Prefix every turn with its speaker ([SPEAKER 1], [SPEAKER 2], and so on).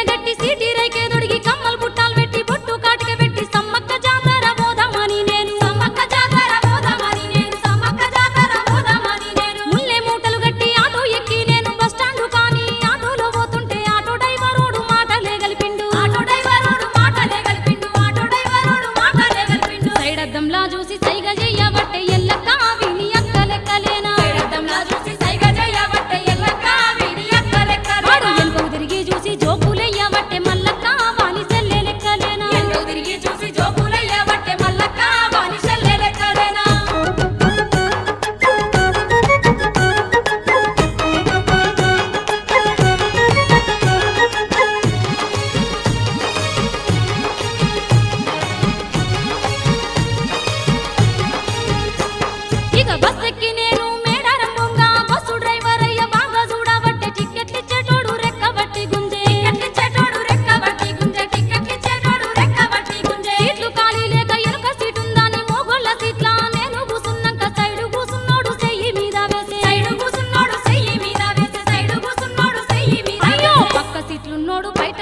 [SPEAKER 1] గట్టి సీటీ రైకే దొడిగి కమ్మలు పుట్టాలు పెట్టి బొట్టు కాటిక పెట్టి సమ్మక్క జాతర పోదామని నేను సమ్మక్క జాతర పోదామని నేను సమ్మక్క జాతర పోదామని నేను ముల్లె మూటలు గట్టి ఆటో ఎక్కి నేను బస్ స్టాండ్ కానీ ఆటోలో పోతుంటే ఆటో డ్రైవరోడు మాటలే గలిపిండు ఆటో డ్రైవరోడు మాటలే గలిపిండు ఆటో డ్రైవరోడు మాటలే గలిపిండు సైడ్ అద్దంలా చూసి సైగ చెయ్యబట్టే ఎల్లక్క విని అక్క లెక్కలేనా సైడ్ అద్దంలా చూసి సైగ చెయ్యబట్టే ఎల్లక్క విని అక్క లెక్కలేనా ఎల్కవు తిరిగి చూసి జోకులెయ్యబట్టే మల్లక్క వాని సెల్లె లెక్కలేనా ఎల్కవు తిరిగి చూసి జోకులెయ్యబట్టే మల్లక్క వాని సెల్లె లెక్కలేనా ఇక బస్ ఎక్కి నేను మేడారం బొంగ బస్సు డ్రైవర్ అయ్య బాగా చూడబట్టే టికెట్లు ఇచ్చేటోడు రెక్కబట్టి గుంజే టికెట్లు రెక్కబట్టి గుంజే టికెట్లు ఇచ్చేటోడు రెక్కబట్టి గుంజే సీట్లు ఖాళీ లేక ఎనుక సీట్ ఉందని మోగోళ్ళ సీట్లా నేను కూసున్నాక సైడు కూసున్నోడు చెయ్యి మీద వేసే సైడు కూసున్నోడు చెయ్యి మీద వేసే సైడు కూసున్నోడు చెయ్యి మీద అయ్యో పక్క సీట్లున్నోడు బయట